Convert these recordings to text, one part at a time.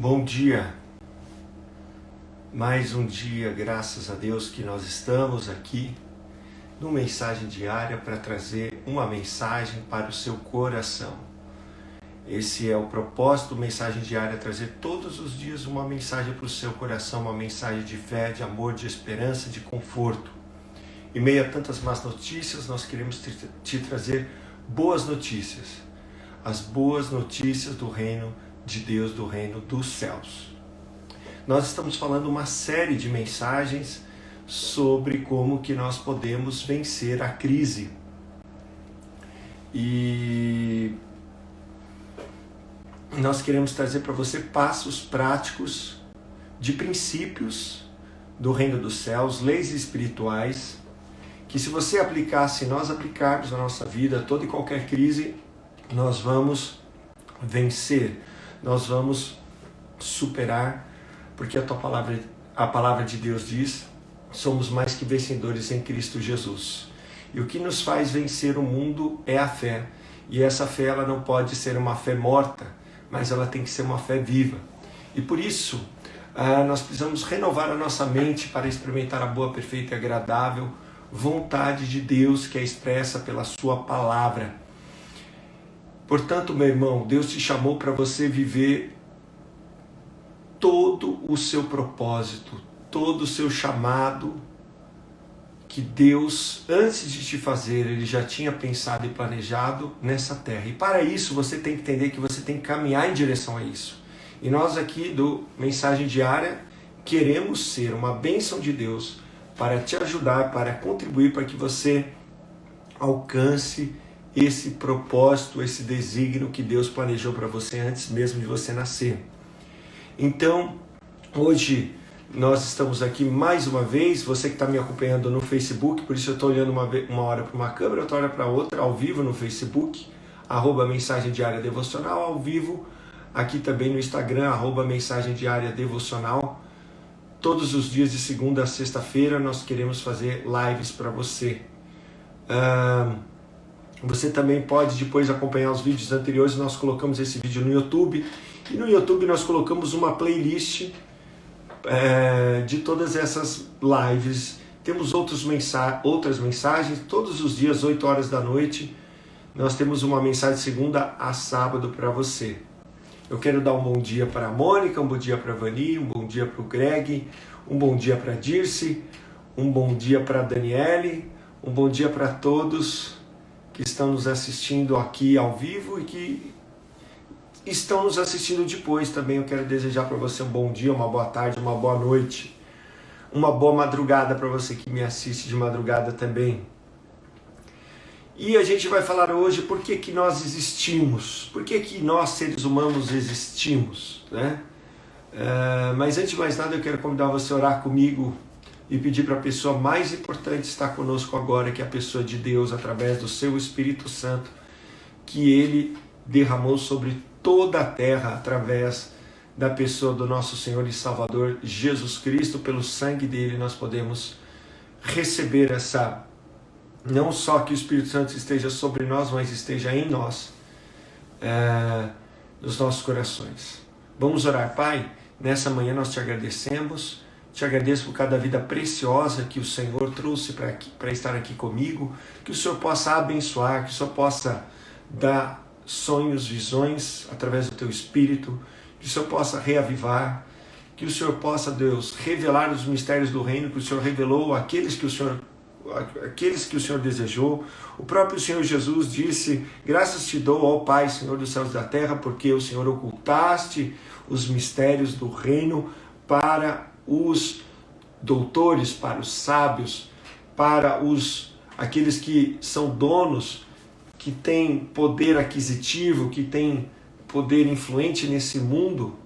Bom dia, mais um dia, graças a Deus que nós estamos aqui no Mensagem Diária para trazer uma mensagem para o seu coração. Esse é o propósito do Mensagem Diária, trazer todos os dias uma mensagem para o seu coração, uma mensagem de fé, de amor, de esperança, de conforto. Em meio a tantas más notícias, nós queremos te trazer boas notícias, as boas notícias do reino de Deus, do reino dos céus. Nós estamos falando uma série de mensagens sobre como que nós podemos vencer a crise. E nós queremos trazer para você passos práticos de princípios do reino dos céus, leis espirituais, que se você aplicar, se nós aplicarmos na nossa vida, toda e qualquer crise, nós vamos vencer, nós vamos superar, porque a palavra de Deus diz, somos mais que vencedores em Cristo Jesus. E o que nos faz vencer o mundo é a fé. E essa fé ela não pode ser uma fé morta, mas ela tem que ser uma fé viva. E por isso, nós precisamos renovar a nossa mente para experimentar a boa, perfeita e agradável vontade de Deus que é expressa pela sua palavra. Portanto, meu irmão, Deus te chamou para você viver todo o seu propósito, todo o seu chamado que Deus, antes de te fazer, Ele já tinha pensado e planejado nessa terra. E para isso você tem que entender que você tem que caminhar em direção a isso. E nós aqui do Mensagem Diária queremos ser uma bênção de Deus para te ajudar, para contribuir para que você alcance esse propósito, esse desígnio que Deus planejou para você antes mesmo de você nascer. Então, hoje nós estamos aqui mais uma vez, você que está me acompanhando no Facebook, por isso eu estou olhando uma hora para uma câmera, outra hora para outra, ao vivo no Facebook, @Mensagem Diária Devocional, ao vivo, aqui também no Instagram, @Mensagem Diária Devocional. Todos os dias de segunda a sexta-feira nós queremos fazer lives para você. Você também pode depois acompanhar os vídeos anteriores, nós colocamos esse vídeo no YouTube, e no YouTube nós colocamos uma playlist de todas essas lives. Temos outras mensagens, todos os dias, 8 horas da noite, nós temos uma mensagem de segunda a sábado para você. Eu quero dar um bom dia para a Mônica, um bom dia para a Vani, um bom dia para o Greg, um bom dia para a Dirce, um bom dia para a Daniele, um bom dia para todos que estão nos assistindo aqui ao vivo e que estão nos assistindo depois também. Eu quero desejar para você um bom dia, uma boa tarde, uma boa noite, uma boa madrugada para você que me assiste de madrugada também. E a gente vai falar hoje por que que nós existimos, por que que nós seres humanos existimos, né? Mas antes de mais nada eu quero convidar você a orar comigo e pedir para a pessoa mais importante estar conosco agora, que é a pessoa de Deus, através do seu Espírito Santo, que Ele derramou sobre toda a terra, através da pessoa do nosso Senhor e Salvador Jesus Cristo. Pelo sangue dele nós podemos receber essa, não só que o Espírito Santo esteja sobre nós, mas esteja em nós, nos nossos corações. Vamos orar. Pai, nessa manhã nós te agradecemos. Te agradeço por cada vida preciosa que o Senhor trouxe para estar aqui comigo, que o Senhor possa abençoar, que o Senhor possa dar sonhos, visões através do Teu Espírito, que o Senhor possa reavivar, que o Senhor possa, Deus, revelar os mistérios do reino que o Senhor revelou àqueles que o Senhor desejou. O próprio Senhor Jesus disse: graças te dou, ó Pai, Senhor dos céus e da terra, porque o Senhor ocultaste os mistérios do reino para os doutores, para os sábios, para aqueles que são donos, que têm poder aquisitivo, que têm poder influente nesse mundo,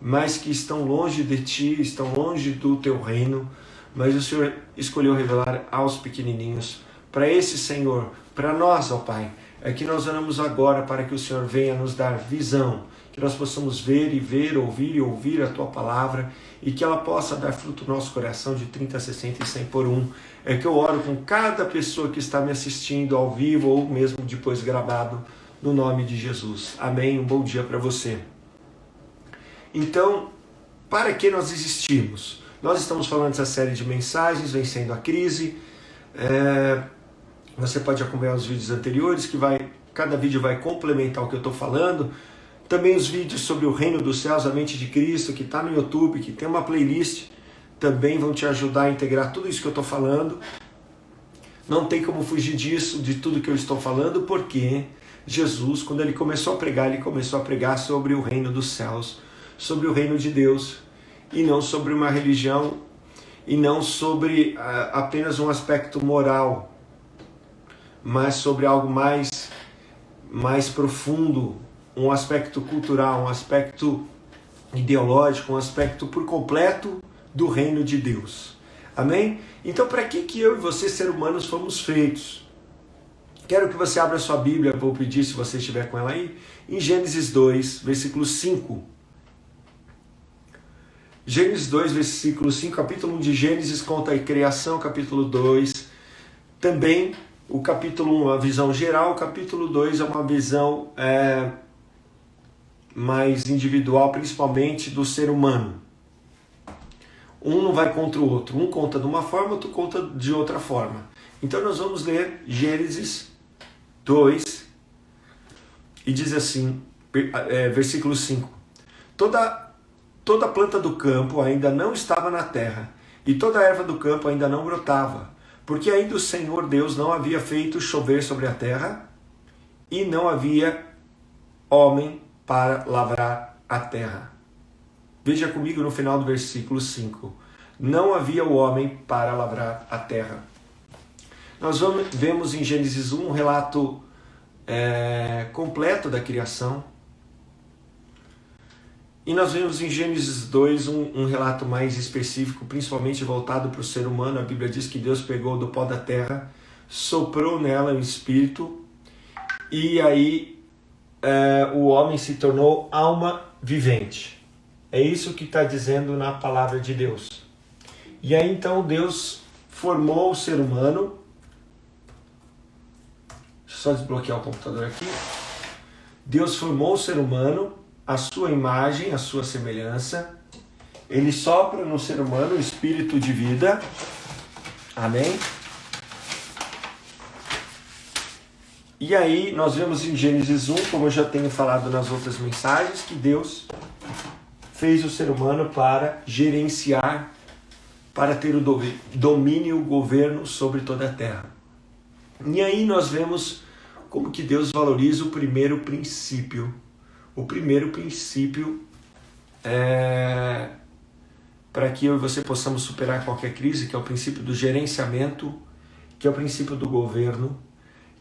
mas que estão longe de ti, estão longe do teu reino. Mas o Senhor escolheu revelar aos pequenininhos. Para esse Senhor, para nós, ó Pai, é que nós oramos agora para que o Senhor venha nos dar visão, que nós possamos ver e ver, ouvir e ouvir a Tua palavra, e que ela possa dar fruto no nosso coração de 30, 60 e 100 por um. É que eu oro com cada pessoa que está me assistindo ao vivo ou mesmo depois gravado, no nome de Jesus. Amém. Um bom dia para você. Então, para que nós existimos? Nós estamos falando dessa série de mensagens, Vencendo a Crise. Você pode acompanhar os vídeos anteriores, que cada vídeo vai complementar o que eu estou falando. Também os vídeos sobre o Reino dos Céus, a Mente de Cristo, que está no YouTube, que tem uma playlist, também vão te ajudar a integrar tudo isso que eu estou falando. Não tem como fugir disso, de tudo que eu estou falando, porque Jesus, quando ele começou a pregar sobre o Reino dos Céus, sobre o Reino de Deus, e não sobre uma religião, e não sobre apenas um aspecto moral, mas sobre algo mais profundo, um aspecto cultural, um aspecto ideológico, um aspecto por completo do reino de Deus. Amém? Então, para que eu e você, seres humanos, fomos feitos? Quero que você abra sua Bíblia, vou pedir, se você estiver com ela aí, em Gênesis 2, versículo 5. Gênesis 2, versículo 5, capítulo 1 de Gênesis conta a criação, capítulo 2, também o capítulo 1 é uma visão geral, o capítulo 2 é uma visão mais individual, principalmente do ser humano. Um não vai contra o outro, um conta de uma forma, outro conta de outra forma. Então nós vamos ler Gênesis 2 e diz assim, versículo 5: Toda planta do campo ainda não estava na terra, e toda erva do campo ainda não brotava, porque ainda o Senhor Deus não havia feito chover sobre a terra, e não havia homem para lavrar a terra. Veja comigo no final do versículo 5. Não havia o homem para lavrar a terra. Nós vemos em Gênesis 1 um relato completo da criação. E nós vemos em Gênesis 2 um relato mais específico, principalmente voltado para o ser humano. A Bíblia diz que Deus pegou do pó da terra, soprou nela o espírito, e aí o homem se tornou alma vivente. É isso que está dizendo na palavra de Deus. E aí então Deus formou o ser humano. Deixa eu só desbloquear o computador aqui. Deus formou o ser humano, a sua imagem, a sua semelhança. Ele sopra no ser humano o espírito de vida. Amém? E aí nós vemos em Gênesis 1, como eu já tenho falado nas outras mensagens, que Deus fez o ser humano para gerenciar, para ter o domínio, o governo sobre toda a terra. E aí nós vemos como que Deus valoriza o primeiro princípio. O primeiro princípio para que eu e você possamos superar qualquer crise, que é o princípio do gerenciamento, que é o princípio do governo,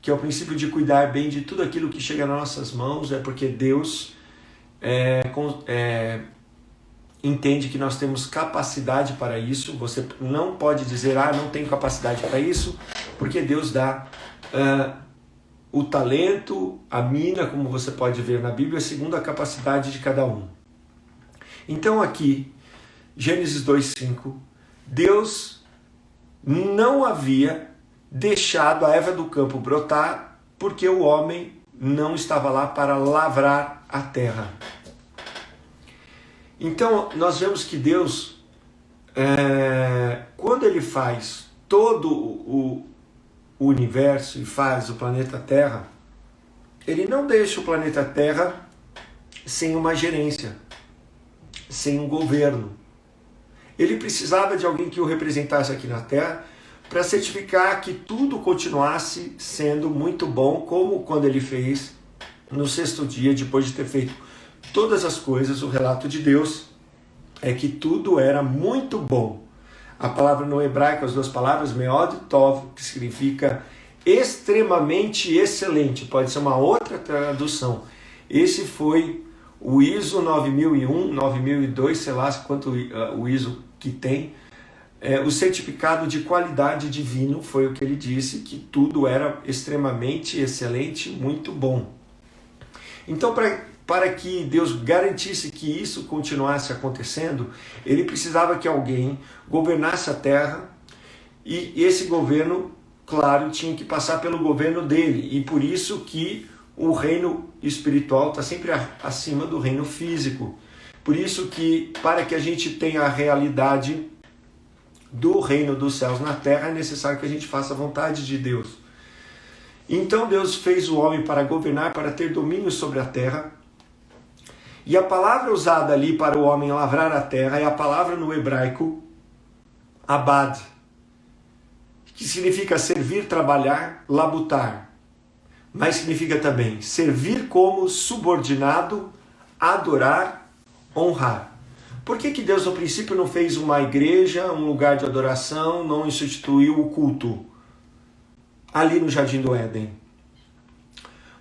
que é o princípio de cuidar bem de tudo aquilo que chega nas nossas mãos, é porque Deus entende que nós temos capacidade para isso. Você não pode dizer, não tenho capacidade para isso, porque Deus dá o talento, a mina, como você pode ver na Bíblia, segundo a capacidade de cada um. Então aqui, Gênesis 2:5, Deus não havia deixado a erva do campo brotar, porque o homem não estava lá para lavrar a terra. Então nós vemos que Deus, quando Ele faz todo o universo e faz o planeta Terra, Ele não deixa o planeta Terra sem uma gerência, sem um governo. Ele precisava de alguém que o representasse aqui na Terra para certificar que tudo continuasse sendo muito bom, como quando Ele fez no sexto dia, depois de ter feito todas as coisas. O relato de Deus é que tudo era muito bom. A palavra no hebraico, as duas palavras, meod e tov, que significa extremamente excelente. Pode ser uma outra tradução. Esse foi o ISO 9001, 9002, sei lá quanto o ISO que tem. O certificado de qualidade divino foi o que ele disse, que tudo era extremamente excelente, muito bom. Então, para que Deus garantisse que isso continuasse acontecendo, Ele precisava que alguém governasse a terra, e esse governo, claro, tinha que passar pelo governo dele, e por isso que o reino espiritual está sempre acima do reino físico, Por isso que, para que a gente tenha a realidade do reino dos céus na terra, é necessário que a gente faça a vontade de Deus. Então Deus fez o homem para governar, para ter domínio sobre a terra. E a palavra usada ali para o homem lavrar a terra é a palavra no hebraico abad, que significa servir, trabalhar, labutar. Mas significa também servir como subordinado, adorar, honrar. Por que Deus no princípio não fez uma igreja, um lugar de adoração, não instituiu o culto ali no Jardim do Éden?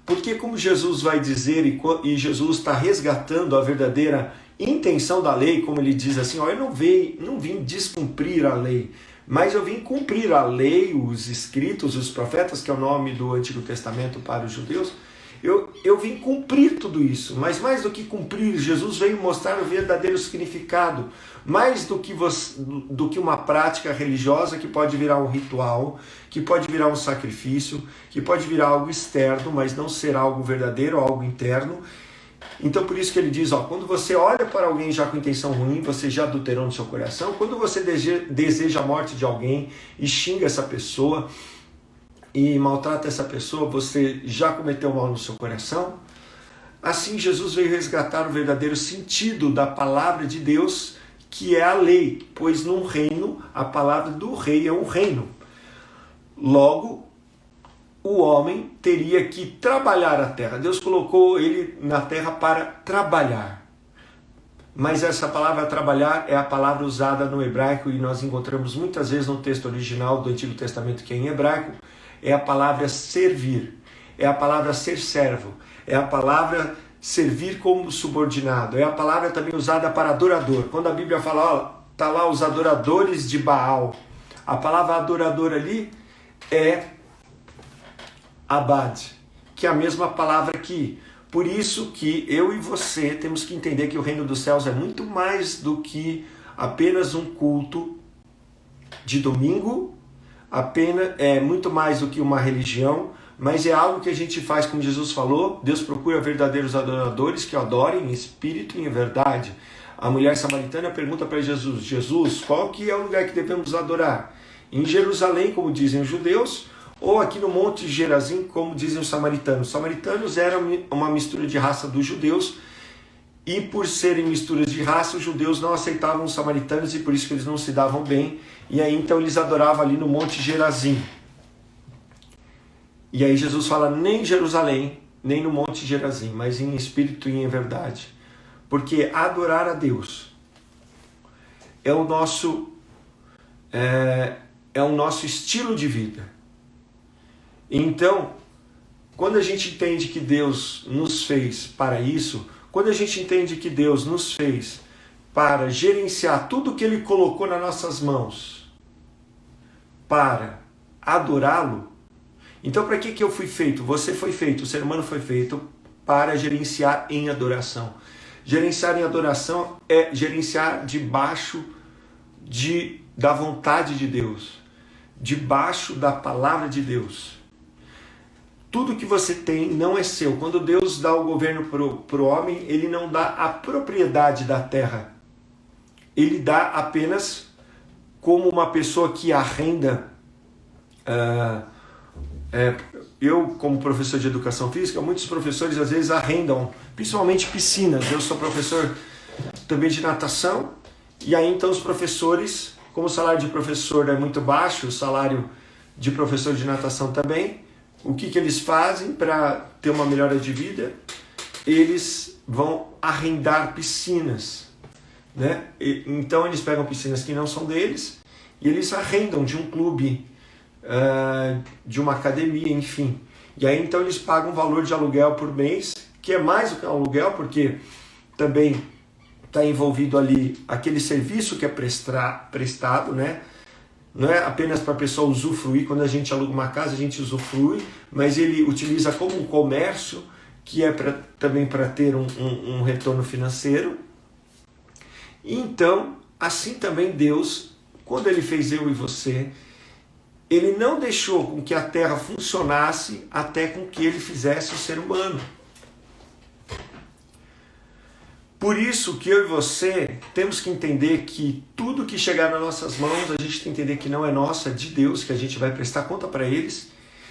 Porque como Jesus vai dizer, e Jesus está resgatando a verdadeira intenção da lei, como ele diz assim, ó, eu não vim descumprir a lei, mas eu vim cumprir a lei, os escritos, os profetas, que é o nome do Antigo Testamento para os judeus. Eu vim cumprir tudo isso, mas mais do que cumprir, Jesus veio mostrar o verdadeiro significado, mais do que uma prática religiosa que pode virar um ritual, que pode virar um sacrifício, que pode virar algo externo, mas não ser algo verdadeiro, algo interno. Então por isso que ele diz, ó, quando você olha para alguém já com intenção ruim, você já adulterou no seu coração. Quando você deseja a morte de alguém e xinga essa pessoa e maltrata essa pessoa, você já cometeu mal no seu coração. Assim Jesus veio resgatar o verdadeiro sentido da palavra de Deus, que é a lei, pois num reino, a palavra do rei é um reino. Logo, o homem teria que trabalhar a terra. Deus colocou ele na terra para trabalhar. Mas essa palavra trabalhar é a palavra usada no hebraico e nós encontramos muitas vezes no texto original do Antigo Testamento, que é em hebraico, é a palavra servir, é a palavra ser servo, é a palavra servir como subordinado, é a palavra também usada para adorador. Quando a Bíblia fala, ó, tá lá os adoradores de Baal, a palavra adorador ali é abad, que é a mesma palavra aqui. Por isso que eu e você temos que entender que o reino dos céus é muito mais do que apenas um culto de domingo, é muito mais do que uma religião, mas é algo que a gente faz, como Jesus falou, Deus procura verdadeiros adoradores que o adorem em espírito e em verdade. A mulher samaritana pergunta para Jesus, Jesus, qual que é o lugar que devemos adorar? Em Jerusalém, como dizem os judeus, ou aqui no Monte Gerazim, como dizem os samaritanos. Os samaritanos eram uma mistura de raça dos judeus, e por serem misturas de raça, os judeus não aceitavam os samaritanos e por isso que eles não se davam bem. E aí então eles adoravam ali no Monte Gerazim. E aí Jesus fala nem em Jerusalém, nem no Monte Gerazim, mas em espírito e em verdade. Porque adorar a Deus é o nosso estilo de vida. Então, quando a gente entende que Deus nos fez para isso, quando a gente entende que Deus nos fez para gerenciar tudo que Ele colocou nas nossas mãos, para adorá-lo, então para que eu fui feito? Você foi feito, o ser humano foi feito para gerenciar em adoração. Gerenciar em adoração é gerenciar debaixo da vontade de Deus, debaixo da palavra de Deus. Tudo que você tem não é seu. Quando Deus dá o governo para o homem, Ele não dá a propriedade da terra. Ele dá apenas como uma pessoa que arrenda. Eu, como professor de educação física, muitos professores às vezes arrendam, principalmente piscinas. Eu sou professor também de natação, e aí então os professores, como o salário de professor é muito baixo, o salário de professor de natação também, o que eles fazem para ter uma melhora de vida? Eles vão arrendar piscinas, né? Então eles pegam piscinas que não são deles e eles arrendam de um clube, de uma academia, enfim. E aí então eles pagam um valor de aluguel por mês, que é mais do que um aluguel, porque também está envolvido ali aquele serviço que é prestado, né? Não é apenas para a pessoa usufruir. Quando a gente aluga uma casa, a gente usufrui, mas ele utiliza como um comércio, que é também para ter um retorno financeiro. Então, assim também Deus, quando Ele fez eu e você, Ele não deixou com que a terra funcionasse até com que Ele fizesse o ser humano. Por isso que eu e você temos que entender que tudo que chegar nas nossas mãos, a gente tem que entender que não é nosso, é de Deus, que a gente vai prestar conta para eles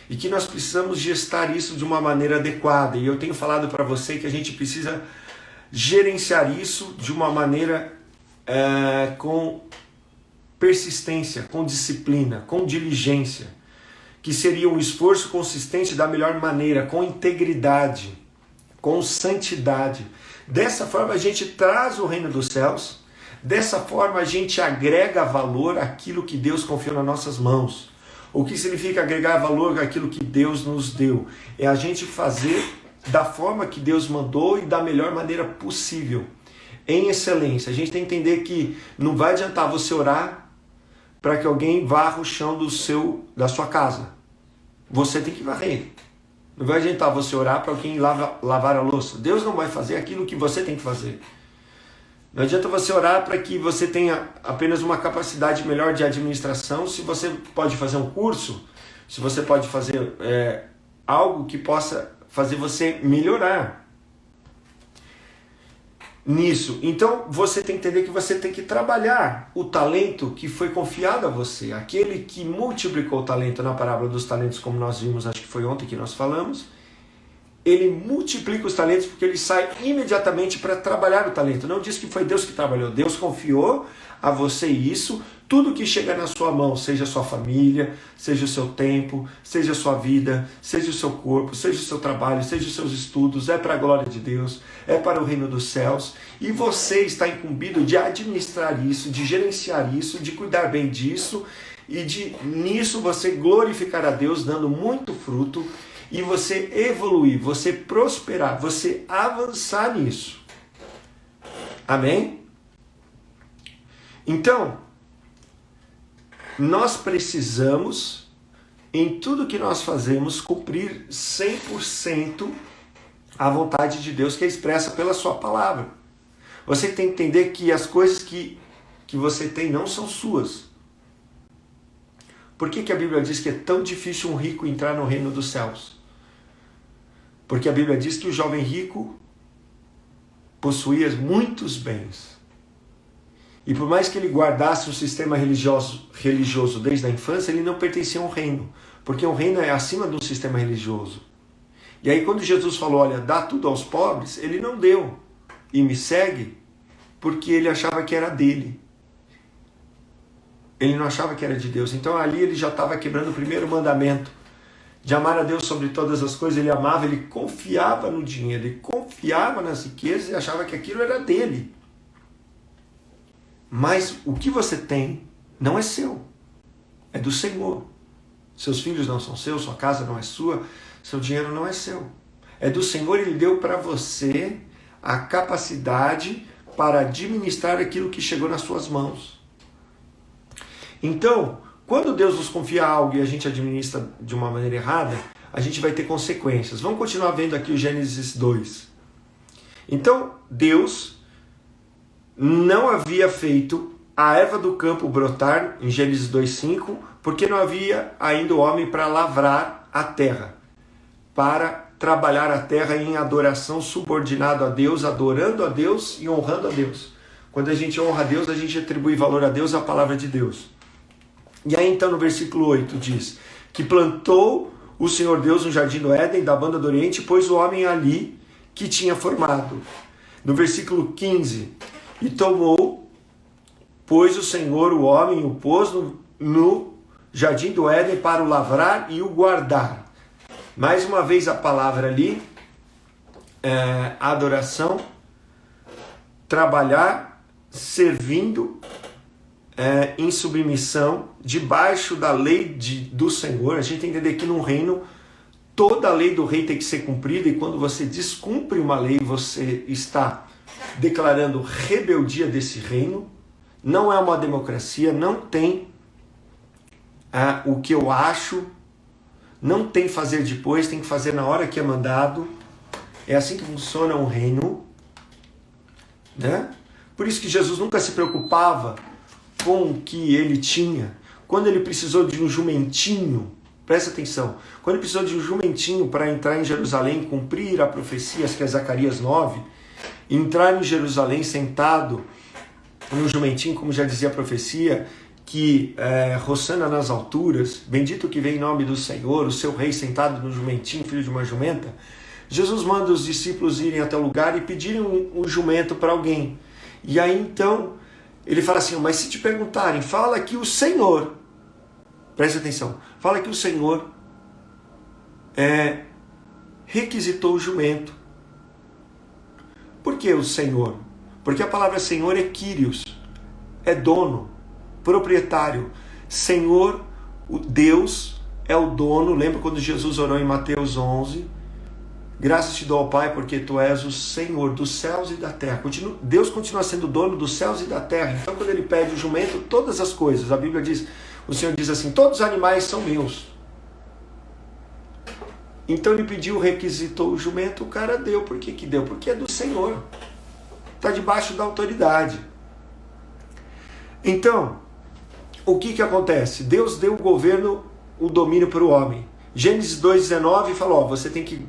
e que nós precisamos gestar isso de uma maneira adequada. E eu tenho falado para você que a gente precisa gerenciar isso de uma maneira com persistência, com disciplina, com diligência, que seria um esforço consistente da melhor maneira, com integridade, com santidade. Dessa forma a gente traz o reino dos céus, dessa forma a gente agrega valor àquilo que Deus confiou nas nossas mãos. O que significa agregar valor àquilo que Deus nos deu? É a gente fazer da forma que Deus mandou e da melhor maneira possível, em excelência. A gente tem que entender que não vai adiantar você orar para que alguém varra o chão da sua casa. Você tem que varrer. Não vai adiantar você orar para alguém lavar a louça. Deus não vai fazer aquilo que você tem que fazer. Não adianta você orar para que você tenha apenas uma capacidade melhor de administração, se você pode fazer um curso, se você pode fazer algo que possa fazer você melhorar nisso. Então você tem que entender que você tem que trabalhar o talento que foi confiado a você. Aquele que multiplicou o talento na parábola dos talentos, como nós vimos, acho que foi ontem que nós falamos, ele multiplica os talentos porque ele sai imediatamente para trabalhar o talento. Não diz que foi Deus que trabalhou. Deus confiou a você isso. Tudo que chega na sua mão, seja a sua família, seja o seu tempo, seja a sua vida, seja o seu corpo, seja o seu trabalho, seja os seus estudos, é para a glória de Deus, é para o reino dos céus. E você está incumbido de administrar isso, de gerenciar isso, de cuidar bem disso e nisso você glorificar a Deus, dando muito fruto, e você evoluir, você prosperar, você avançar nisso. Amém? Então, nós precisamos, em tudo que nós fazemos, cumprir 100% a vontade de Deus que é expressa pela sua palavra. Você tem que entender que as coisas que você tem não são suas. Por que a Bíblia diz que é tão difícil um rico entrar no reino dos céus? Porque a Bíblia diz que o jovem rico possuía muitos bens. E por mais que ele guardasse um sistema religioso desde a infância, ele não pertencia a um reino. Porque um reino é acima de um sistema religioso. E aí quando Jesus falou, olha, dá tudo aos pobres, ele não deu. E me segue, porque ele achava que era dele. Ele não achava que era de Deus. Então ali ele já estava quebrando o primeiro mandamento. De amar a Deus sobre todas as coisas, ele amava, ele confiava no dinheiro, ele confiava nas riquezas e achava que aquilo era dele. Mas o que você tem não é seu, é do Senhor. Seus filhos não são seus, sua casa não é sua, seu dinheiro não é seu. É do Senhor, ele deu para você a capacidade para administrar aquilo que chegou nas suas mãos. Então, quando Deus nos confia algo e a gente administra de uma maneira errada, a gente vai ter consequências. Vamos continuar vendo aqui o Gênesis 2. Então, Deus não havia feito a erva do campo brotar, em Gênesis 2:5, porque não havia ainda o homem para lavrar a terra, para trabalhar a terra em adoração, subordinado a Deus, adorando a Deus e honrando a Deus. Quando a gente honra a Deus, a gente atribui valor a Deus, à palavra de Deus. E aí então no versículo 8 diz que plantou o Senhor Deus no jardim do Éden, da banda do Oriente, pôs o homem ali que tinha formado. No versículo 15, e tomou, pois o Senhor o homem o pôs no jardim do Éden para o lavrar e o guardar. Mais uma vez a palavra ali, adoração, trabalhar, servindo, em submissão, debaixo da lei do Senhor. A gente tem que entender que num reino, toda a lei do rei tem que ser cumprida, e quando você descumpre uma lei, você está declarando rebeldia desse reino. Não é uma democracia, não tem o que eu acho, não tem fazer depois, tem que fazer na hora que é mandado. É assim que funciona um reino, né? Por isso que Jesus nunca se preocupava com o que ele tinha. Quando ele precisou de um jumentinho, presta atenção, quando ele precisou de um jumentinho para entrar em Jerusalém, cumprir a profecia, que é Zacarias 9, entrar em Jerusalém sentado no jumentinho, como já dizia a profecia, que roçana nas alturas, bendito que vem em nome do Senhor, o seu rei sentado no jumentinho, filho de uma jumenta. Jesus manda os discípulos irem até o lugar e pedirem um jumento para alguém. E aí então ele fala assim, mas se te perguntarem, fala que o Senhor, preste atenção, fala que o Senhor requisitou o jumento. Por que o Senhor? Porque a palavra Senhor é Kyrios, é dono, proprietário. Senhor, o Deus é o dono. Lembra quando Jesus orou em Mateus 11? Graças te dou ao Pai, porque tu és o Senhor dos céus e da terra. Deus continua sendo dono dos céus e da terra. Então quando ele pede o jumento, todas as coisas, a Bíblia diz, o Senhor diz assim, todos os animais são meus. Então ele pediu, requisitou o jumento, o cara deu. Por que deu? Porque é do Senhor. Está debaixo da autoridade. Então, o que acontece? Deus deu o governo, o domínio para o homem. Gênesis 2,19 falou, você tem que...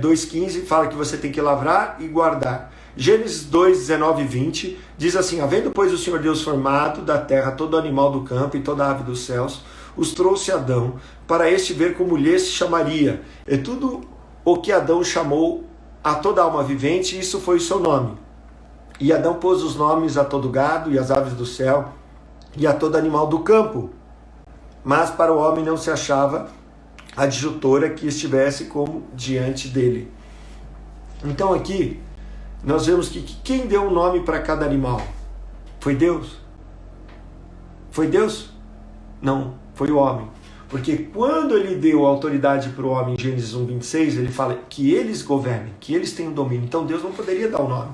2,15 fala que você tem que lavrar e guardar. Gênesis 2,19 e 20 diz assim, havendo pois o Senhor Deus formado da terra todo animal do campo e toda ave dos céus, os trouxe Adão, para este ver como lhe se chamaria. É tudo o que Adão chamou a toda alma vivente, isso foi o seu nome. E Adão pôs os nomes a todo gado e as aves do céu e a todo animal do campo. Mas para o homem não se achava adjutora que estivesse como diante dele. Então aqui nós vemos que quem deu um nome para cada animal? Foi Deus? Foi Deus? Não, foi o homem. Porque quando ele deu autoridade para o homem em Gênesis 1,26, ele fala que eles governem, que eles têm o domínio. Então Deus não poderia dar o nome.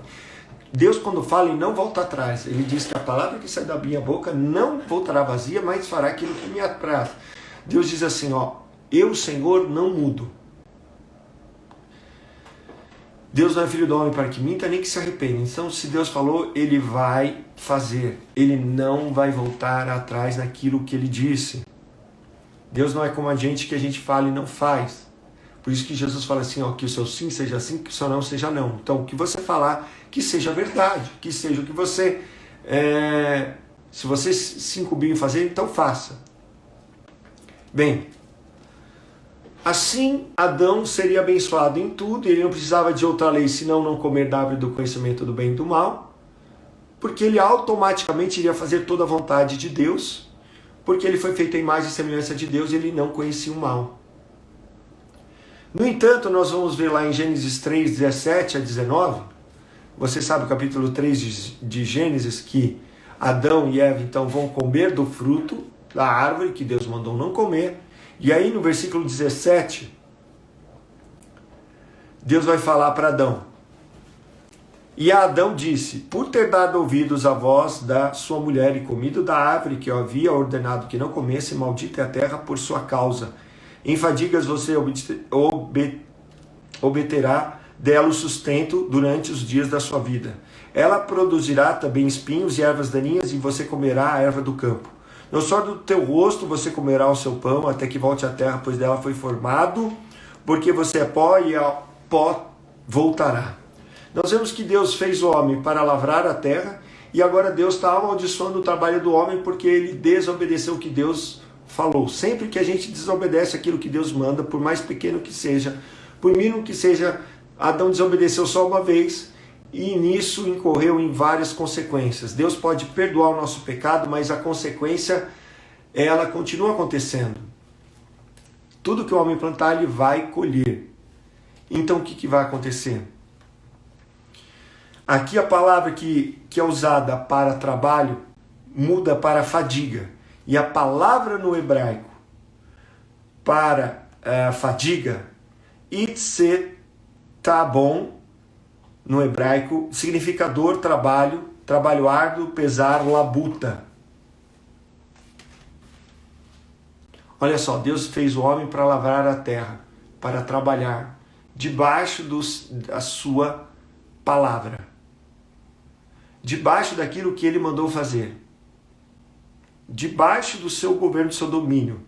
Deus, quando fala, ele não volta atrás. Ele diz que a palavra que sai da minha boca não voltará vazia, mas fará aquilo que me apraz. Deus diz assim, eu, Senhor, não mudo. Deus não é filho do homem para que minta, nem que se arrependa. Então, se Deus falou, ele vai fazer. Ele não vai voltar atrás naquilo que ele disse. Deus não é como a gente que a gente fala e não faz. Por isso que Jesus fala assim, que o seu sim seja sim, que o seu não seja não. Então, o que você falar, que seja verdade, que seja o que você... se você se incumbir em fazer, então faça. Bem, assim Adão seria abençoado em tudo, e ele não precisava de outra lei, senão não comer da árvore do conhecimento do bem e do mal, porque ele automaticamente iria fazer toda a vontade de Deus, porque ele foi feito à imagem e semelhança de Deus e ele não conhecia o mal. No entanto, nós vamos ver lá em Gênesis 3, 17 a 19, você sabe o capítulo 3 de Gênesis, que Adão e Eva então vão comer do fruto da árvore que Deus mandou não comer, e aí no versículo 17, Deus vai falar para Adão, e Adão disse, por ter dado ouvidos à voz da sua mulher e comido da árvore que eu havia ordenado que não comesse, maldita é a terra por sua causa. Em fadigas você obterá dela o sustento durante os dias da sua vida. Ela produzirá também espinhos e ervas daninhas, e você comerá a erva do campo. No suor do teu rosto você comerá o seu pão, até que volte à terra, pois dela foi formado, porque você é pó e ao pó voltará. Nós vemos que Deus fez o homem para lavrar a terra, e agora Deus está amaldiçoando o trabalho do homem porque ele desobedeceu o que Deus falou. Sempre que a gente desobedece aquilo que Deus manda, por mais pequeno que seja, por mínimo que seja, Adão desobedeceu só uma vez e nisso incorreu em várias consequências. Deus pode perdoar o nosso pecado, mas a consequência, ela continua acontecendo. Tudo que o homem plantar, ele vai colher. Então o que vai acontecer? Aqui a palavra que é usada para trabalho muda para fadiga. E a palavra no hebraico para fadiga, itsetabon, no hebraico, significa dor, trabalho árduo, pesar, labuta. Olha só, Deus fez o homem para lavrar a terra, para trabalhar, debaixo da sua palavra, debaixo daquilo que ele mandou fazer, debaixo do seu governo, do seu domínio.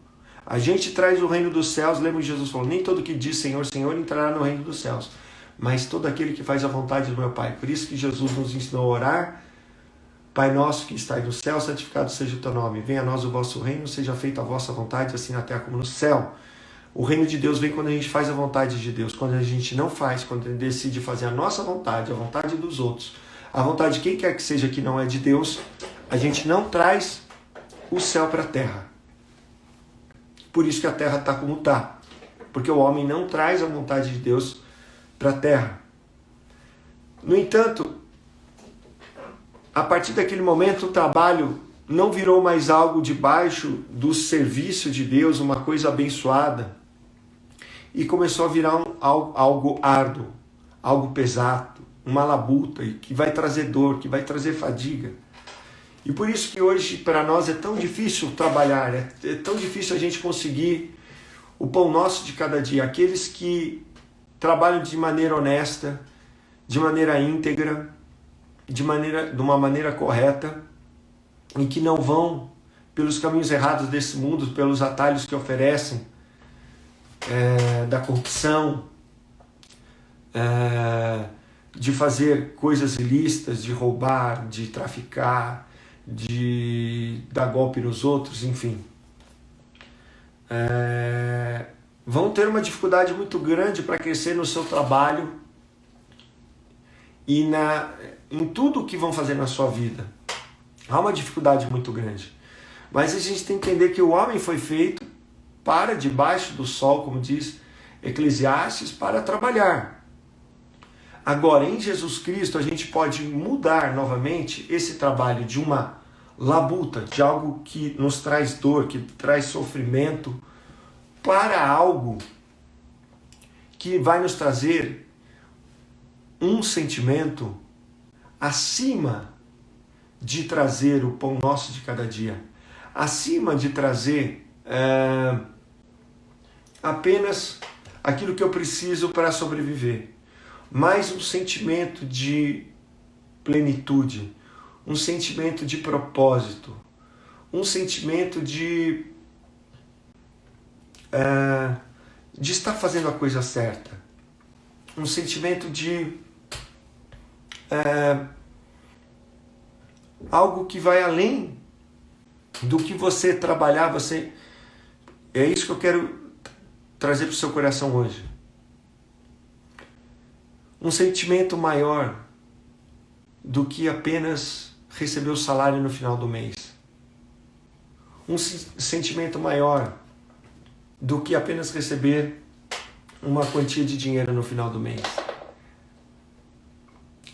A gente traz o reino dos céus, lembra que Jesus falou, nem todo que diz Senhor, Senhor entrará no reino dos céus, mas todo aquele que faz a vontade do meu Pai. Por isso que Jesus nos ensinou a orar: Pai nosso que estais no céu, santificado seja o teu nome. Venha a nós o vosso reino, seja feita a vossa vontade, assim na terra como no céu. O reino de Deus vem quando a gente faz a vontade de Deus. Quando a gente não faz, quando a gente decide fazer a nossa vontade, a vontade dos outros, a vontade de quem quer que seja que não é de Deus, a gente não traz o céu para a terra. Por isso que a terra está como está. Porque o homem não traz a vontade de Deus para a terra. No entanto, a partir daquele momento o trabalho não virou mais algo debaixo do serviço de Deus, uma coisa abençoada, e começou a virar algo árduo, algo pesado, uma labuta, que vai trazer dor, que vai trazer fadiga. E por isso que hoje para nós é tão difícil trabalhar, é tão difícil a gente conseguir o pão nosso de cada dia. Aqueles que trabalham de maneira honesta, de maneira íntegra, de uma maneira correta, e que não vão pelos caminhos errados desse mundo, pelos atalhos que oferecem, da corrupção, de fazer coisas ilícitas, de roubar, de traficar, de dar golpe nos outros, enfim. Vão ter uma dificuldade muito grande para crescer no seu trabalho e em tudo que vão fazer na sua vida. Há uma dificuldade muito grande. Mas a gente tem que entender que o homem foi feito para debaixo do sol, como diz Eclesiastes, para trabalhar. Agora, em Jesus Cristo, a gente pode mudar novamente esse trabalho de uma labuta, de algo que nos traz dor, que traz sofrimento, para algo que vai nos trazer um sentimento acima de trazer o pão nosso de cada dia, acima de trazer apenas aquilo que eu preciso para sobreviver, mas um sentimento de plenitude, um sentimento de propósito, um sentimento de estar fazendo a coisa certa, um sentimento de algo que vai além do que você trabalhar. É isso que eu quero trazer para o seu coração hoje. Um sentimento maior do que apenas receber o salário no final do mês. Um sentimento maior do que apenas receber uma quantia de dinheiro no final do mês.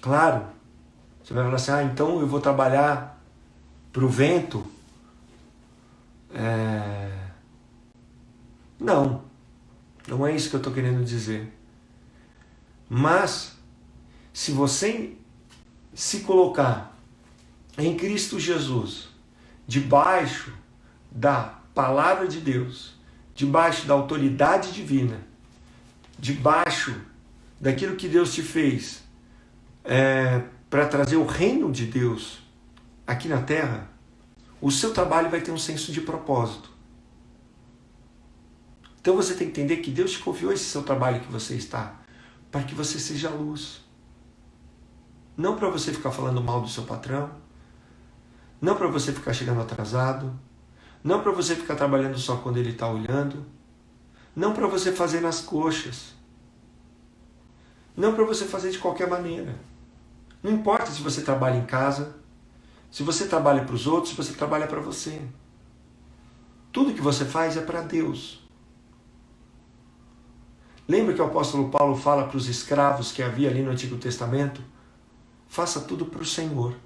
Claro, você vai falar assim: então eu vou trabalhar para o vento? Não é isso que eu estou querendo dizer. Mas, se você se colocar em Cristo Jesus, debaixo da palavra de Deus, debaixo da autoridade divina, debaixo daquilo que Deus te fez para trazer o reino de Deus aqui na terra, o seu trabalho vai ter um senso de propósito. Então você tem que entender que Deus te confiou esse seu trabalho que você está, para que você seja luz. Não para você ficar falando mal do seu patrão, não para você ficar chegando atrasado, não para você ficar trabalhando só quando ele está olhando, não para você fazer nas coxas, não para você fazer de qualquer maneira. Não importa se você trabalha em casa, se você trabalha para os outros, se você trabalha para você. Tudo que você faz é para Deus. Lembra que o apóstolo Paulo fala para os escravos que havia ali no Antigo Testamento? Faça tudo para o Senhor.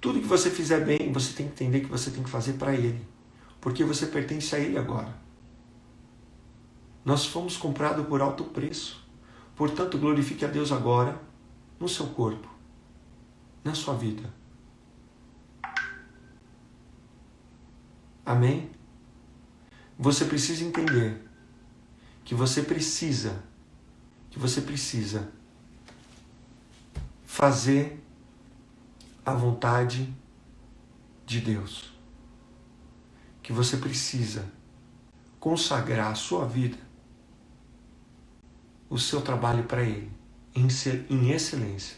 Tudo que você fizer bem, você tem que entender que você tem que fazer para Ele. Porque você pertence a Ele agora. Nós fomos comprados por alto preço. Portanto, glorifique a Deus agora, no seu corpo, na sua vida. Amém? Você precisa entender que você precisa fazer a vontade de Deus. Que você precisa consagrar a sua vida, o seu trabalho para Ele, em excelência.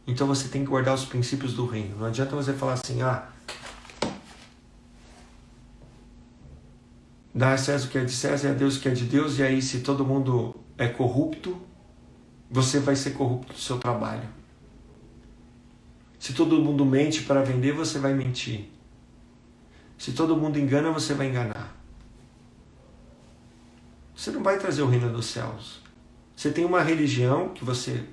Então você tem que guardar os princípios do reino. Não adianta você falar assim, dá a César o que é de César e a Deus o que é de Deus, e aí se todo mundo é corrupto, você vai ser corrupto do seu trabalho. Se todo mundo mente para vender, você vai mentir. Se todo mundo engana, você vai enganar. Você não vai trazer o reino dos céus. Você tem uma religião que você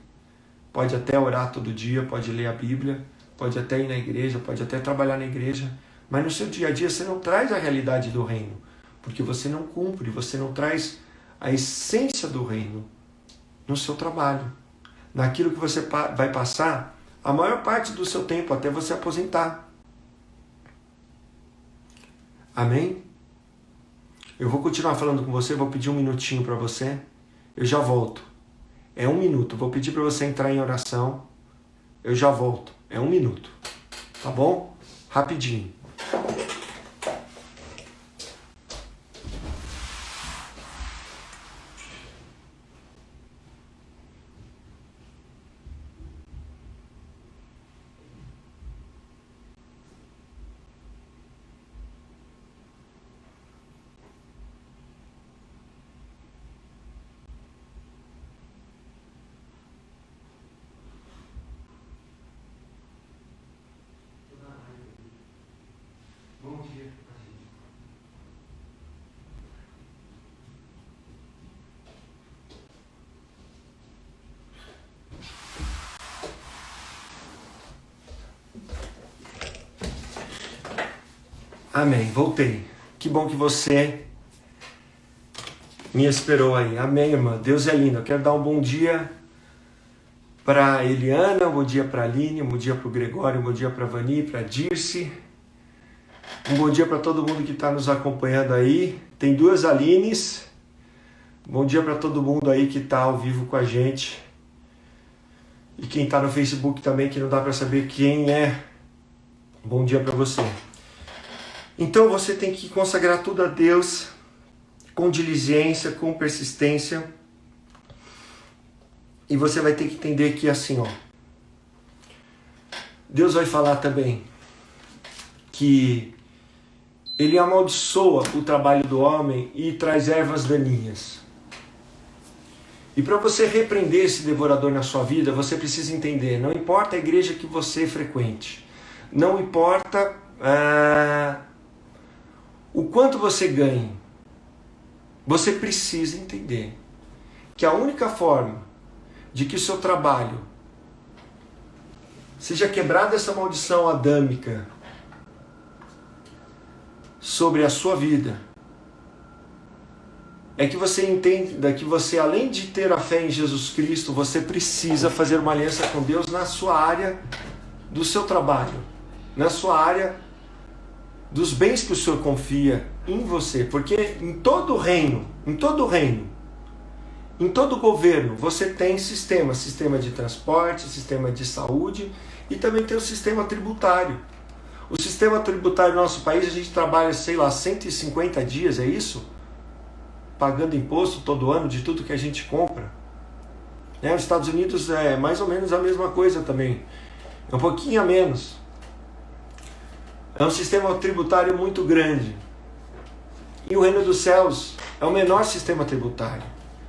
pode até orar todo dia, pode ler a Bíblia, pode até ir na igreja, pode até trabalhar na igreja, mas no seu dia a dia você não traz a realidade do reino, porque você não cumpre, você não traz a essência do reino no seu trabalho, naquilo que você vai passar a maior parte do seu tempo até você aposentar. Amém? Eu vou continuar falando com você, vou pedir um minutinho para você, eu já volto. É 1 minuto, vou pedir para você entrar em oração, eu já volto, é 1 minuto, tá bom? Rapidinho. Bom dia. Amém, voltei. Que bom que você me esperou aí. Amém, irmã. Deus é lindo. Eu quero dar um bom dia para Eliana, um bom dia para a Aline, um bom dia para o Gregório, um bom dia para a Vani, para a Dirce. Um bom dia para todo mundo que está nos acompanhando aí. Tem 2 Alines. Bom dia para todo mundo aí que está ao vivo com a gente. E quem está no Facebook também, que não dá para saber quem é. Bom dia para você. Então você tem que consagrar tudo a Deus com diligência, com persistência. E você vai ter que entender que assim, Deus vai falar também que Ele amaldiçoa o trabalho do homem e traz ervas daninhas. E para você repreender esse devorador na sua vida, você precisa entender, não importa a igreja que você frequente, não importa o quanto você ganhe, você precisa entender que a única forma de que o seu trabalho seja quebrada essa maldição adâmica sobre a sua vida, é que você entenda que você, além de ter a fé em Jesus Cristo, você precisa fazer uma aliança com Deus na sua área do seu trabalho, na sua área dos bens que o Senhor confia em você, porque em todo reino, em todo governo, você tem sistema de transporte, sistema de saúde e também tem o sistema tributário. O sistema tributário do nosso país, a gente trabalha, 150 dias, é isso? Pagando imposto todo ano de tudo que a gente compra. Os Estados Unidos é mais ou menos a mesma coisa também. É um pouquinho a menos. É um sistema tributário muito grande. E o reino dos céus é o menor sistema tributário.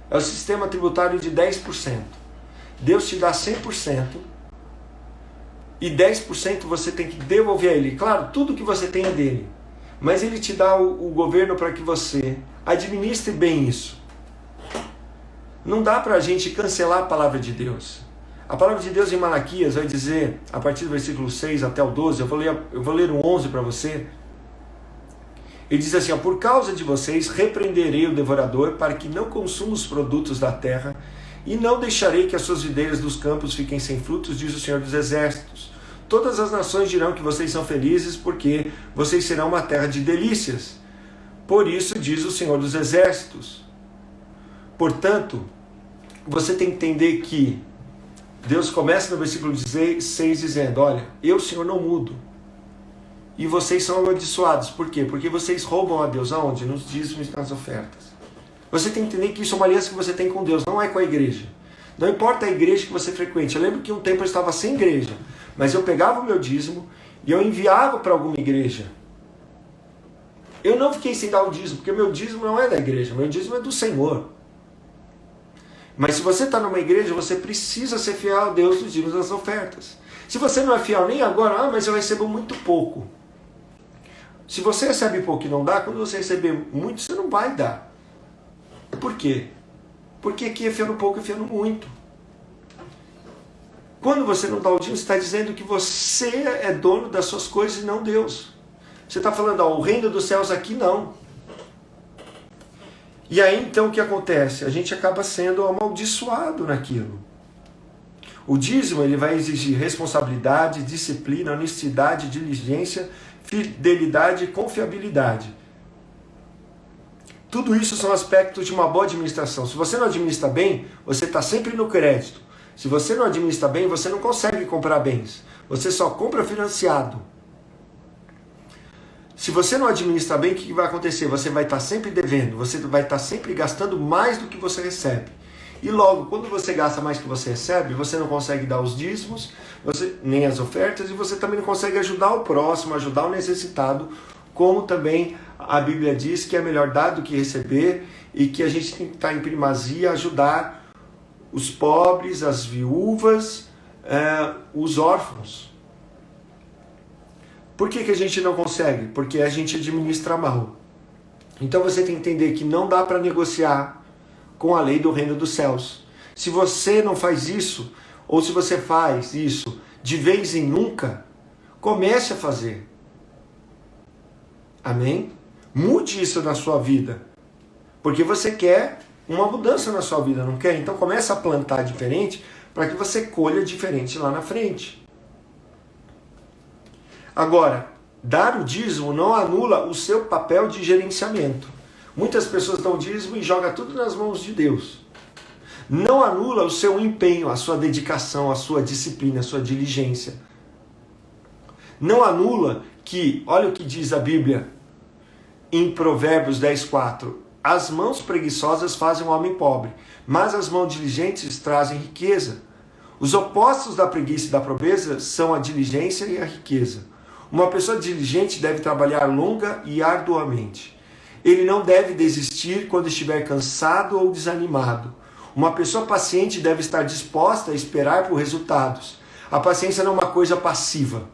É o sistema tributário de 10%. Deus te dá 100%. E 10% você tem que devolver a Ele. Claro, tudo que você tem é dele. Mas Ele te dá o governo para que você administre bem isso. Não dá para a gente cancelar a palavra de Deus. A palavra de Deus em Malaquias vai dizer, a partir do versículo 6 até o 12, eu vou ler o 11 para você. Ele diz assim, por causa de vocês repreenderei o devorador para que não consuma os produtos da terra e não deixarei que as suas videiras dos campos fiquem sem frutos, diz o Senhor dos Exércitos. Todas as nações dirão que vocês são felizes porque vocês serão uma terra de delícias. Por isso diz o Senhor dos Exércitos. Portanto, você tem que entender que Deus começa no versículo 6 dizendo, olha, eu, Senhor, não mudo. E vocês são amaldiçoados. Por quê? Porque vocês roubam a Deus aonde? Nos dízimos e nas ofertas. Você tem que entender que isso é uma aliança que você tem com Deus, não é com a igreja. Não importa a igreja que você frequente. Eu lembro que um tempo eu estava sem igreja, mas eu pegava o meu dízimo e eu enviava para alguma igreja. Eu não fiquei sem dar o dízimo, porque meu dízimo não é da igreja, meu dízimo é do Senhor. Mas se você está numa igreja, você precisa ser fiel a Deus nos dízimos das ofertas. Se você não é fiel nem agora, mas eu recebo muito pouco. Se você recebe pouco e não dá, quando você receber muito, você não vai dar. Por quê? Porque aqui é fiel no pouco e fiel no muito. Quando você não dá o dízimo, você está dizendo que você é dono das suas coisas e não Deus. Você está falando, ó, o reino dos céus aqui não. E aí então o que acontece? A gente acaba sendo amaldiçoado naquilo. O dízimo ele vai exigir responsabilidade, disciplina, honestidade, diligência, fidelidade e confiabilidade. Tudo isso são aspectos de uma boa administração. Se você não administra bem, você está sempre no crédito. Se você não administra bem, você não consegue comprar bens. Você só compra financiado. Se você não administra bem, o que vai acontecer? Você vai estar sempre devendo, você vai estar sempre gastando mais do que você recebe. E logo, quando você gasta mais do que você recebe, você não consegue dar os dízimos, nem as ofertas, e você também não consegue ajudar o próximo, ajudar o necessitado, como também a Bíblia diz que é melhor dar do que receber, e que a gente tem que estar em primazia, ajudar os pobres, as viúvas, os órfãos. Por que a gente não consegue? Porque a gente administra mal. Então você tem que entender que não dá para negociar com a lei do reino dos céus. Se você não faz isso, ou se você faz isso de vez em nunca, comece a fazer. Amém? Mude isso na sua vida. Porque você quer uma mudança na sua vida, não quer? Então comece a plantar diferente para que você colha diferente lá na frente. Agora, dar o dízimo não anula o seu papel de gerenciamento. Muitas pessoas dão dízimo e jogam tudo nas mãos de Deus. Não anula o seu empenho, a sua dedicação, a sua disciplina, a sua diligência. Não anula que, olha o que diz a Bíblia em Provérbios 10:4. As mãos preguiçosas fazem o homem pobre, mas as mãos diligentes trazem riqueza. Os opostos da preguiça e da pobreza são a diligência e a riqueza. Uma pessoa diligente deve trabalhar longa e arduamente. Ele não deve desistir quando estiver cansado ou desanimado. Uma pessoa paciente deve estar disposta a esperar por resultados. A paciência não é uma coisa passiva.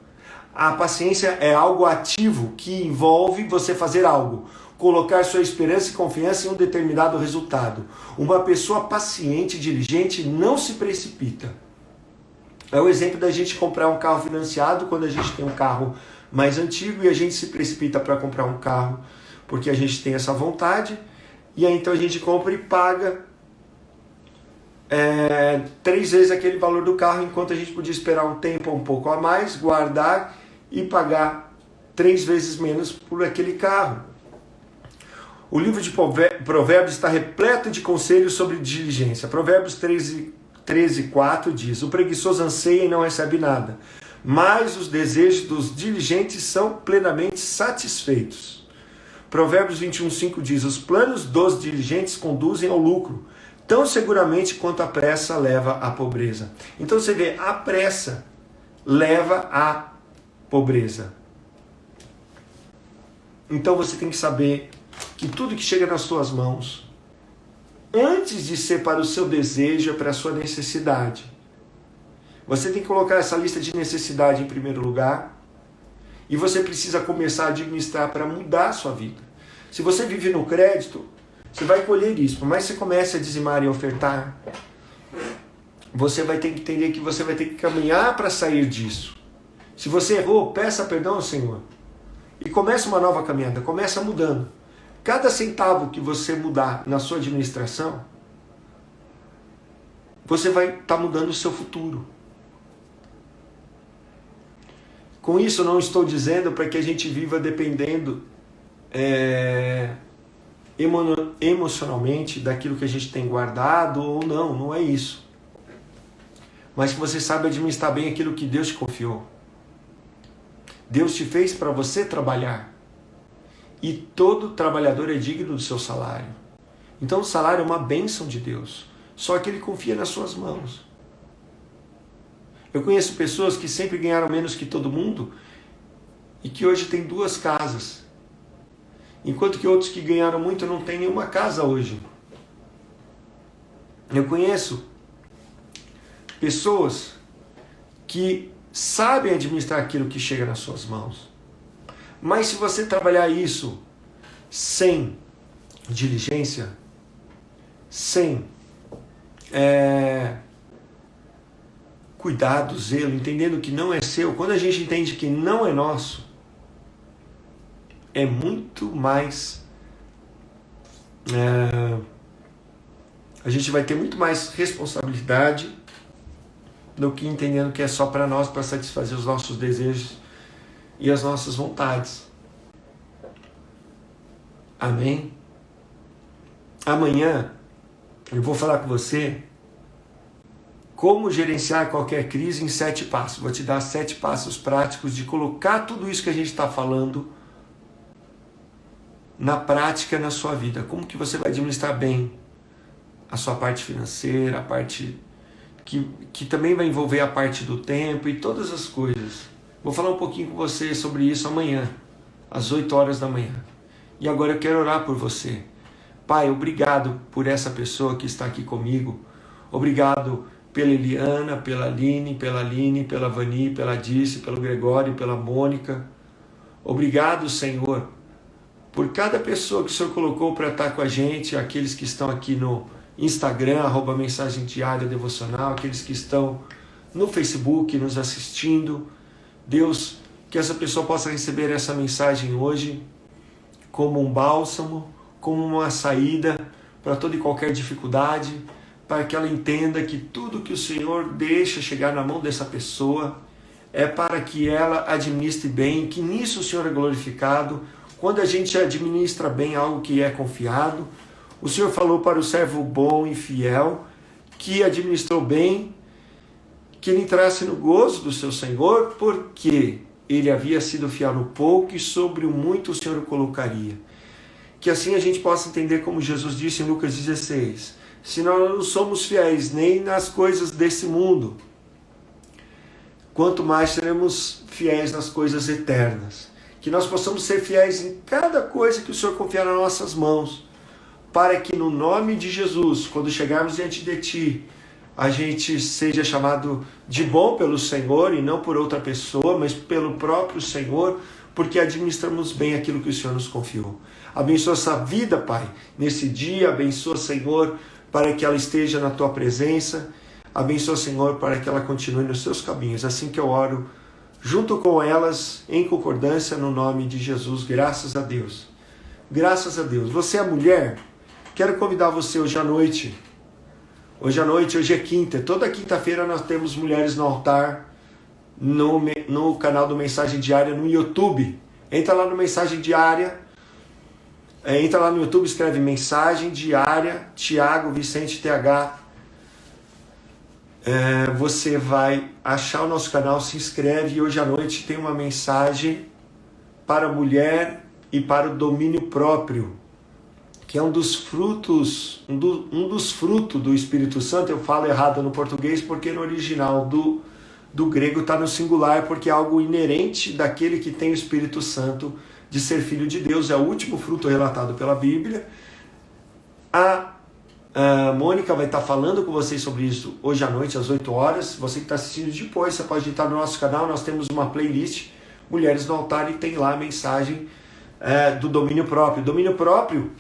A paciência é algo ativo que envolve você fazer algo, colocar sua esperança e confiança em um determinado resultado. Uma pessoa paciente e diligente não se precipita. É o exemplo da gente comprar um carro financiado quando a gente tem um carro mais antigo e a gente se precipita para comprar um carro porque a gente tem essa vontade, e aí então a gente compra e paga 3 vezes aquele valor do carro, enquanto a gente podia esperar um tempo um pouco a mais, guardar e pagar 3 vezes menos por aquele carro. O livro de Provérbios está repleto de conselhos sobre diligência. Provérbios 13:4 diz: o preguiçoso anseia e não recebe nada, mas os desejos dos diligentes são plenamente satisfeitos. Provérbios 21:5 diz: os planos dos diligentes conduzem ao lucro, tão seguramente quanto a pressa leva à pobreza. Então você vê, a pressa leva à pobreza. Então você tem que saber que tudo que chega nas suas mãos, antes de ser para o seu desejo, é para a sua necessidade. Você tem que colocar essa lista de necessidade em primeiro lugar, e você precisa começar a administrar para mudar a sua vida. Se você vive no crédito, você vai colher isso, mas você começa a dizimar e ofertar, você vai ter que entender que você vai ter que caminhar para sair disso. Se você errou, peça perdão ao Senhor. E começa uma nova caminhada, começa mudando. Cada centavo que você mudar na sua administração, você vai estar mudando o seu futuro. Com isso, eu não estou dizendo para que a gente viva dependendo emocionalmente daquilo que a gente tem guardado ou não, não é isso. Mas que você saiba administrar bem aquilo que Deus te confiou. Deus te fez para você trabalhar. E todo trabalhador é digno do seu salário. Então o salário é uma bênção de Deus, só que Ele confia nas suas mãos. Eu conheço pessoas que sempre ganharam menos que todo mundo e que hoje têm 2 casas, enquanto que outros que ganharam muito não têm nenhuma casa hoje. Eu conheço pessoas que sabem administrar aquilo que chega nas suas mãos, mas se você trabalhar isso sem diligência, sem cuidado, zelo, entendendo que não é seu, quando a gente entende que não é nosso, é muito mais... a gente vai ter muito mais responsabilidade do que entendendo que é só para nós, para satisfazer os nossos desejos e as nossas vontades. Amém? Amanhã eu vou falar com você como gerenciar qualquer crise em 7 passos. Vou te dar 7 passos práticos de colocar tudo isso que a gente está falando na prática na sua vida. Como que você vai administrar bem a sua parte financeira, a parte que também vai envolver a parte do tempo e todas as coisas. Vou falar um pouquinho com você sobre isso amanhã, às 8 horas da manhã. E agora eu quero orar por você. Pai, obrigado por essa pessoa que está aqui comigo. Obrigado pela Eliana, pela Aline, pela Vani, pela Dice, pelo Gregório, pela Mônica. Obrigado, Senhor, por cada pessoa que o Senhor colocou para estar com a gente, aqueles que estão aqui no Instagram, @mensagem diária devocional, aqueles que estão no Facebook nos assistindo. Deus, que essa pessoa possa receber essa mensagem hoje como um bálsamo, como uma saída para toda e qualquer dificuldade, para que ela entenda que tudo que o Senhor deixa chegar na mão dessa pessoa é para que ela administre bem, que nisso o Senhor é glorificado. Quando a gente administra bem algo que é confiado, o Senhor falou para o servo bom e fiel, que administrou bem, que ele entrasse no gozo do seu Senhor, porque ele havia sido fiel no pouco e sobre o muito o Senhor o colocaria. Que assim a gente possa entender como Jesus disse em Lucas 16, se nós não somos fiéis nem nas coisas desse mundo, quanto mais seremos fiéis nas coisas eternas. Que nós possamos ser fiéis em cada coisa que o Senhor confiar nas nossas mãos, para que no nome de Jesus, quando chegarmos diante de Ti, a gente seja chamado de bom pelo Senhor e não por outra pessoa, mas pelo próprio Senhor, porque administramos bem aquilo que o Senhor nos confiou. Abençoa essa vida, Pai, nesse dia. Abençoa, Senhor, para que ela esteja na Tua presença. Abençoa, Senhor, para que ela continue nos Seus caminhos. Assim que eu oro, junto com elas, em concordância, no nome de Jesus. Graças a Deus. Graças a Deus. Você é mulher? Quero convidar você hoje à noite. Hoje é quinta. Toda quinta-feira nós temos Mulheres no Altar no canal do Mensagem Diária no YouTube. Entra lá no Mensagem Diária. Entra lá no YouTube, escreve Mensagem Diária, Tiago Vicente TH. Você vai achar o nosso canal, se inscreve. E hoje à noite tem uma mensagem para a mulher e para o domínio próprio, que é um dos frutos do Espírito Santo. Eu falo errado no português porque no original do grego está no singular, porque é algo inerente daquele que tem o Espírito Santo de ser filho de Deus. É o último fruto relatado pela Bíblia. A Mônica vai estar falando com vocês sobre isso hoje à noite, às 8 horas. Você que está assistindo depois, você pode entrar no nosso canal. Nós temos uma playlist, Mulheres no Altar, e tem lá a mensagem do domínio próprio. Domínio próprio,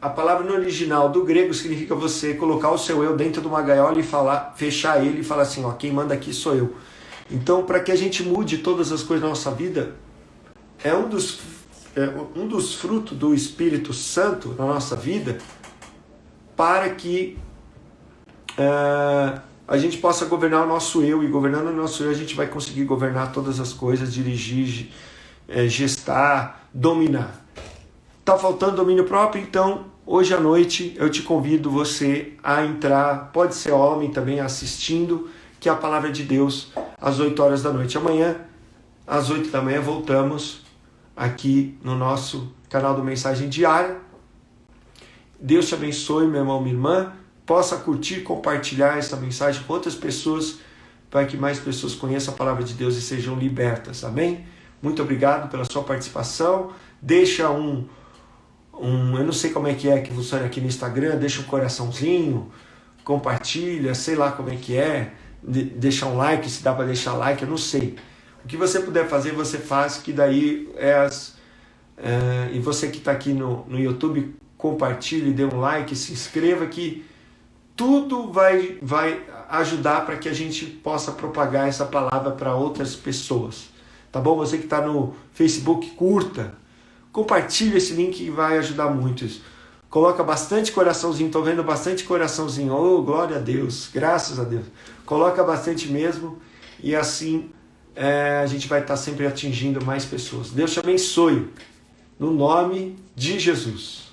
a palavra no original do grego significa você colocar o seu eu dentro de uma gaiola e fechar ele e falar assim, ó, quem manda aqui sou eu. Então, para que a gente mude todas as coisas da nossa vida, é um dos frutos do Espírito Santo na nossa vida, para que a gente possa governar o nosso eu, e governando o nosso eu a gente vai conseguir governar todas as coisas, dirigir, gestar, dominar. Está faltando domínio próprio? Então, hoje à noite eu te convido você a entrar, pode ser homem também assistindo, que é a palavra de Deus, às 8 horas da noite. Amanhã, às 8 da manhã, voltamos aqui no nosso canal do Mensagem Diária, Deus te abençoe, meu irmão, minha irmã. Possa curtir, compartilhar essa mensagem com outras pessoas, para que mais pessoas conheçam a palavra de Deus e sejam libertas. Amém? Muito obrigado pela sua participação. Deixa eu não sei como é que funciona aqui no Instagram, deixa um coraçãozinho, compartilha, sei lá como é que é, deixa um like, se dá para deixar like, eu não sei. O que você puder fazer, você faz, que daí e você que está aqui no YouTube, compartilhe, dê um like, se inscreva, que tudo vai ajudar para que a gente possa propagar essa palavra para outras pessoas. Tá bom? Você que está no Facebook, curta, compartilha esse link que vai ajudar muito isso. Coloca bastante coraçãozinho, estou vendo bastante coraçãozinho. Oh, glória a Deus, graças a Deus. Coloca bastante mesmo, e assim a gente vai estar sempre atingindo mais pessoas. Deus te abençoe, no nome de Jesus.